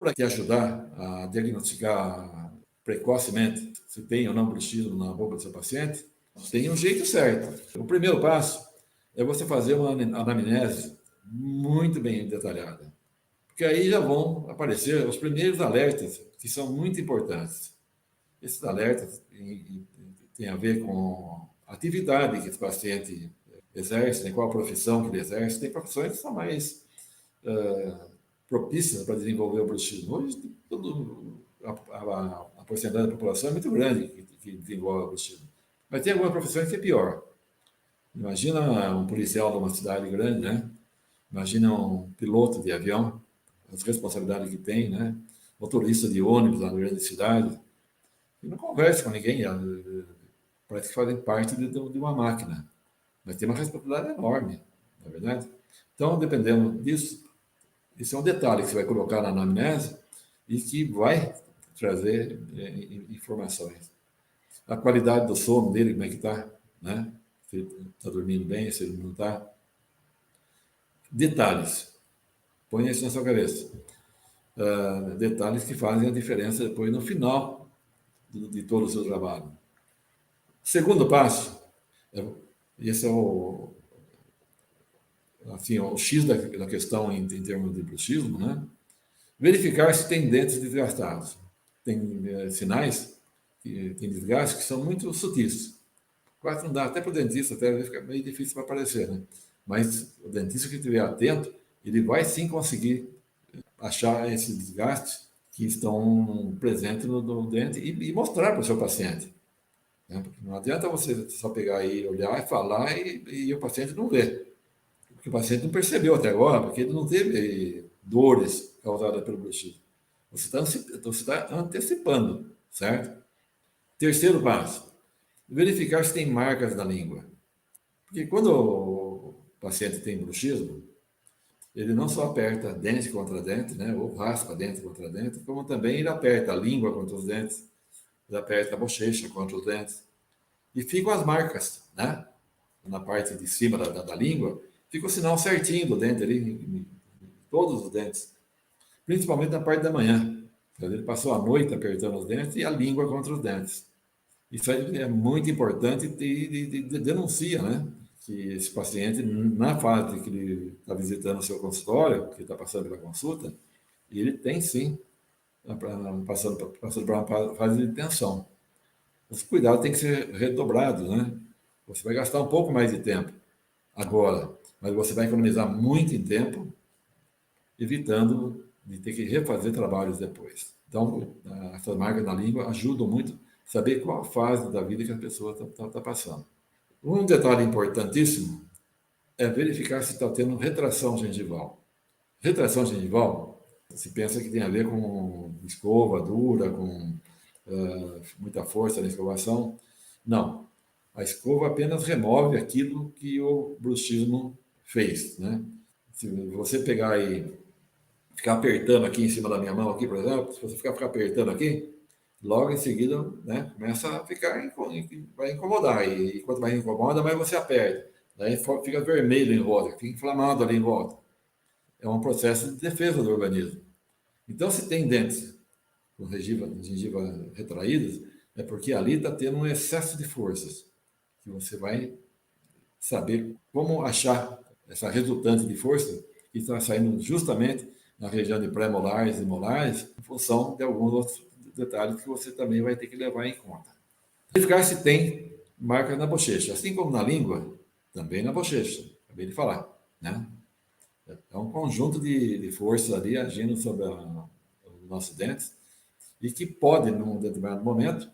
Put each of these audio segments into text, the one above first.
para te ajudar a diagnosticar precocemente se tem ou não bruxismo na boca do seu paciente, tem um jeito certo. O primeiro passo é você fazer uma anamnese muito bem detalhada, porque aí já vão aparecer os primeiros alertas, que são muito importantes. Esses alertas têm a ver com a atividade que esse paciente exerce, né, qual a profissão que ele exerce. Tem profissões que são mais propícias para desenvolver o bruxismo. Hoje, a porcentagem da população é muito grande que desenvolve o bruxismo. Mas tem algumas profissões que é pior. Imagina um policial de uma cidade grande, né? Imagina um piloto de avião, as responsabilidades que tem, né? Motorista de ônibus lá na grande cidade. E não conversa com ninguém, parece que fazem parte de uma máquina. Mas tem uma responsabilidade enorme, não é verdade? Então, dependendo disso, isso é um detalhe que você vai colocar na anamnese e que vai trazer informações. A qualidade do sono dele, como é que está, né? Se ele está dormindo bem, se ele não está. Detalhes. Põe isso na sua cabeça. Detalhes que fazem a diferença depois no final de todo o seu trabalho. Segundo passo, esse é o X da questão em termos de bruxismo, né? Verificar se tem dentes desgastados. Tem sinais, tem desgastes que são muito sutis. Quase não dá, até para o dentista, até fica meio difícil para aparecer, né? Mas o dentista que estiver atento, ele vai sim conseguir achar esses desgastes que estão presentes no dente e mostrar para o seu paciente. Né? Porque não adianta você só pegar e olhar e falar e o paciente não vê. Porque o paciente não percebeu até agora, porque ele não teve dores causadas pelo bruxismo. Você está antecipando, certo? Terceiro passo, verificar se tem marcas na língua. Porque quando o paciente tem bruxismo, ele não só aperta dente contra dente, né, ou raspa dente contra dente, como também ele aperta a língua contra os dentes, ele aperta a bochecha contra os dentes. E ficam as marcas, né? Na parte de cima da língua, fica o sinal certinho do dente ali, em todos os dentes, principalmente na parte da manhã. Ele passou a noite apertando os dentes e a língua contra os dentes. Isso aí é muito importante e denuncia, né? Que esse paciente, na fase que ele está visitando o seu consultório, que está passando pela consulta, ele tem sim, passando por uma fase de tensão. Os cuidados têm que ser redobrados, né? Você vai gastar um pouco mais de tempo agora, mas você vai economizar muito em tempo, evitando de ter que refazer trabalhos depois. Então, essas marcas na língua ajudam muito a saber qual a fase da vida que a pessoa está passando. Um detalhe importantíssimo é verificar se está tendo retração gengival. Retração gengival, se pensa que tem a ver com escova dura, com muita força na escovação. Não. A escova apenas remove aquilo que o bruxismo fez, né? Se você pegar e ficar apertando aqui em cima da minha mão, aqui, por exemplo, se você ficar apertando aqui, logo em seguida, né, começa a ficar, vai incomodar. E quanto mais incomoda, mais você aperta. Daí fica vermelho em volta, fica inflamado ali em volta. É um processo de defesa do organismo. Então, se tem dentes com gengiva retraídas, é porque ali está tendo um excesso de forças, que você vai saber como achar essa resultante de força que está saindo justamente na região de pré-molares e molares, em função de alguns outros detalhes que você também vai ter que levar em conta. Verificar se tem marcas na bochecha, assim como na língua, também na bochecha, acabei de falar, né? É um conjunto de forças ali agindo sobre os nossos dentes e que pode, num determinado momento,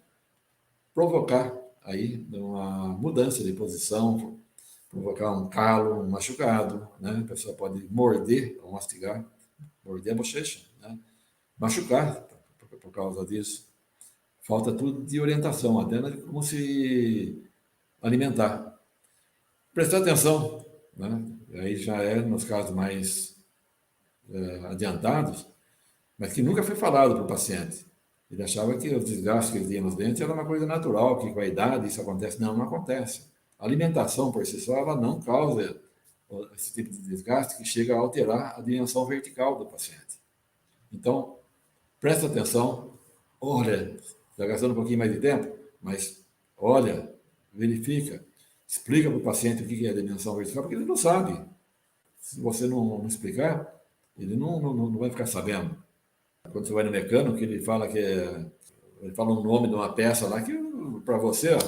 provocar aí uma mudança de posição, provocar um calo, um machucado, né? A pessoa pode morder ou mastigar, morder a bochecha, né? Machucar por causa disso. Falta tudo de orientação, até como se alimentar. Prestar atenção, né? Aí já é nos casos mais adiantados, mas que nunca foi falado para o paciente. Ele achava que os desgastes que ele tinha nos dentes era uma coisa natural, que com a idade isso acontece. Não, não acontece. A alimentação por si só, ela não causa esse tipo de desgaste que chega a alterar a dimensão vertical do paciente. Então, presta atenção, olha, está gastando um pouquinho mais de tempo, mas olha, verifica, explica para o paciente o que é a dimensão vertical, porque ele não sabe. Se você não explicar, ele não vai ficar sabendo. Quando você vai no mecânico, ele fala ele fala o nome de uma peça lá que para você, ó,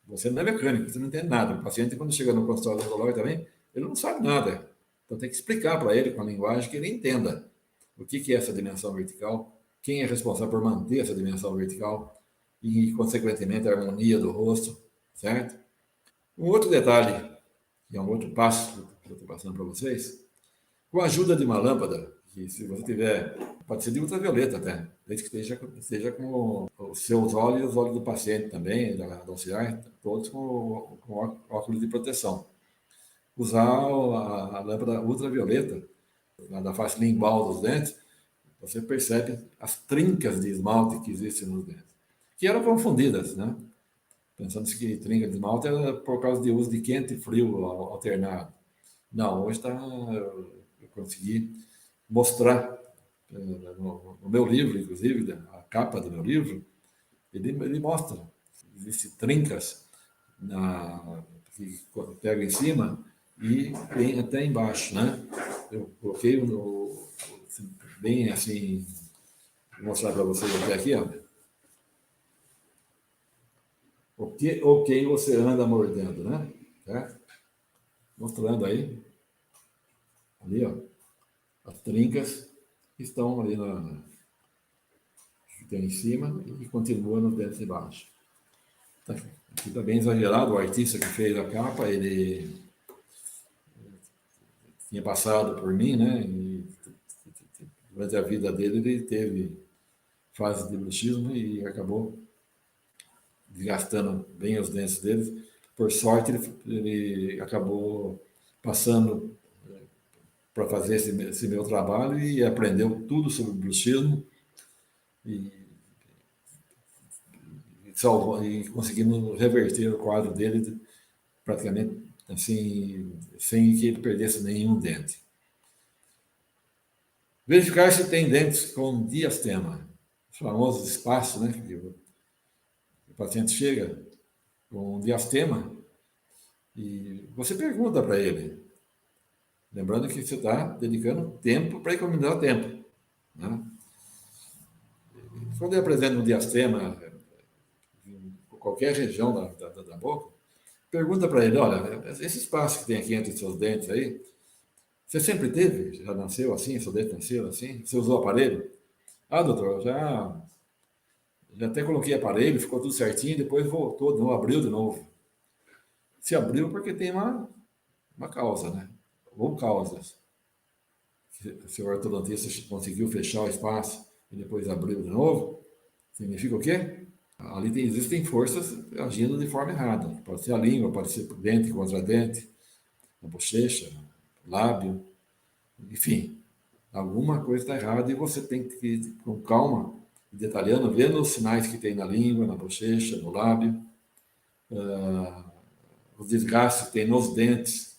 você não é mecânico, você não entende nada. O paciente, quando chega no consultório odontológico também, ele não sabe nada. Então tem que explicar para ele com a linguagem que ele entenda o que é essa dimensão vertical, quem é responsável por manter essa dimensão vertical e, consequentemente, a harmonia do rosto, certo? Um outro detalhe, que é um outro passo que eu estou passando para vocês, com a ajuda de uma lâmpada, que se você tiver, pode ser de ultravioleta até, desde que esteja com os seus olhos e os olhos do paciente também, da auxiliar, todos com óculos de proteção. Usar a lâmpada ultravioleta, da face limbal dos dentes, você percebe as trincas de esmalte que existem nos dentes, que eram confundidas, né? Pensando-se que trinca de esmalte era por causa de uso de quente e frio alternado. Não, hoje eu consegui mostrar no meu livro, inclusive, a capa do meu livro, ele mostra, existem trincas que pega em cima e tem até embaixo, né? Eu coloquei bem assim, vou mostrar para vocês até aqui, ó. O que você anda mordendo, né? Certo? Mostrando aí, ali, ó, as trincas que estão ali que tem em cima e continua nos dentes de baixo. Aqui está bem exagerado, o artista que fez a capa, ele tinha passado por mim, né? E durante a vida dele ele teve fase de bruxismo e acabou desgastando bem os dentes dele. Por sorte, ele acabou passando para fazer esse meu trabalho e aprendeu tudo sobre bruxismo e, salvou, e conseguimos reverter o quadro dele praticamente assim, sem que ele perdesse nenhum dente. Verificar se tem dentes com diastema, os famosos espaços, né? Que o paciente chega com diastema e você pergunta para ele, lembrando que você está dedicando tempo para economizar tempo, né? Quando ele apresenta um diastema em qualquer região da boca, pergunta para ele, olha, esse espaço que tem aqui entre os seus dentes aí, você sempre teve? Já nasceu assim? Seu dente nasceu assim? Você usou aparelho? Ah, doutor, já até coloquei aparelho, ficou tudo certinho, depois voltou, não abriu de novo. Se abriu porque tem uma causa, né? Ou causas. Se o ortodontista conseguiu fechar o espaço e depois abriu de novo, significa o quê? Ali existem forças agindo de forma errada. Pode ser a língua, pode ser dente contra dente, a bochecha, lábio, enfim. Alguma coisa está errada e você tem que ir com calma, detalhando, vendo os sinais que tem na língua, na bochecha, no lábio, os desgastes que tem nos dentes,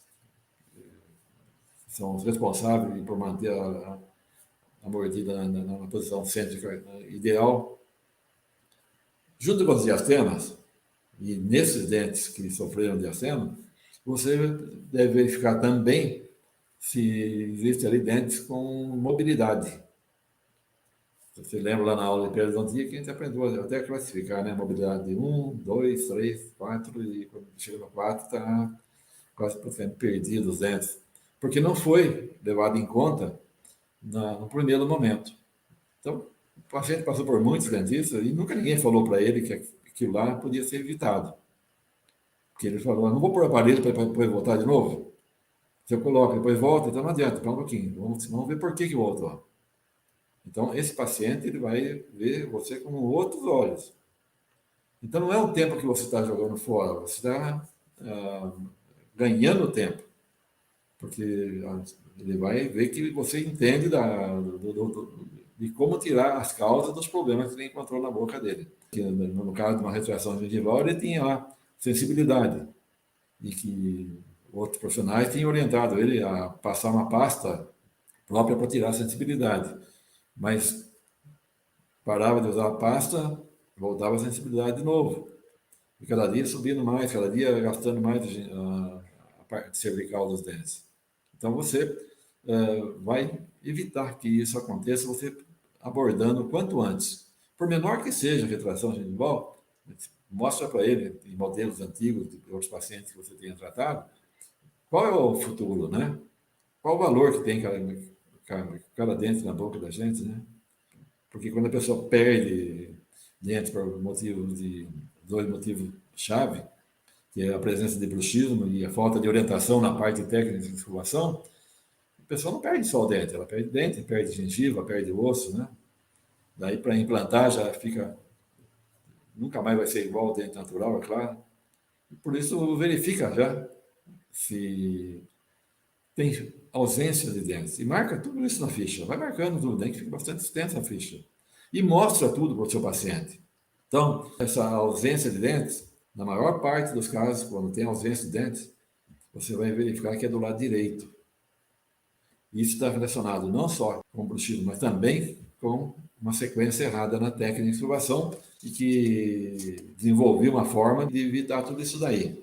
que são os responsáveis por manter a mordida na posição cêntrica ideal. Junto com os diastemas, e nesses dentes que sofreram diastema, você deve verificar também se existe ali dentes com mobilidade. Você lembra lá na aula de periodontia que a gente aprendeu até a classificar, né? Mobilidade de 1, 2, 3, 4, e quando chega no 4 está quase praticamente perdido os dentes, porque não foi levado em conta no primeiro momento. Então, o paciente passou por muitos dentistas e nunca ninguém falou para ele que aquilo lá podia ser evitado. Porque ele falou, não vou pôr aparelho para depois voltar de novo. Se eu coloco, depois volta, então não adianta, para um pouquinho. Vamos ver por que voltou. Então, esse paciente ele vai ver você com outros olhos. Então, não é o tempo que você está jogando fora, você está ganhando tempo. Porque ele vai ver que você entende de como tirar as causas dos problemas que ele encontrou na boca dele. Que, no caso de uma retração gengival, ele tinha lá sensibilidade. E que outros profissionais tinham orientado ele a passar uma pasta própria para tirar a sensibilidade. Mas Parava de usar a pasta, voltava a sensibilidade de novo. E cada dia subindo mais, cada dia gastando mais a parte cervical dos dentes. Então você vai evitar que isso aconteça, você abordando o quanto antes. Por menor que seja a retração gengival, mostra para ele, em modelos antigos de outros pacientes que você tenha tratado, qual é o futuro, né? Qual o valor que tem cada dente na boca da gente, né? Porque quando a pessoa perde dente por motivos de dois motivos chave, que é a presença de bruxismo e a falta de orientação na parte técnica de escovação, a pessoa não perde só o dente, ela perde dente, perde gengiva, perde osso, né? Daí para implantar já fica, nunca mais vai ser igual ao dente natural, é claro. Por isso verifica já se tem ausência de dentes. E marca tudo isso na ficha. Vai marcando tudo, tem que ficar bastante extensa a ficha. E mostra tudo para o seu paciente. Então, essa ausência de dentes, na maior parte dos casos, quando tem ausência de dentes, você vai verificar que é do lado direito. Isso está relacionado não só com o bruxismo, mas também com uma sequência errada na técnica de escovação e que desenvolveu uma forma de evitar tudo isso daí.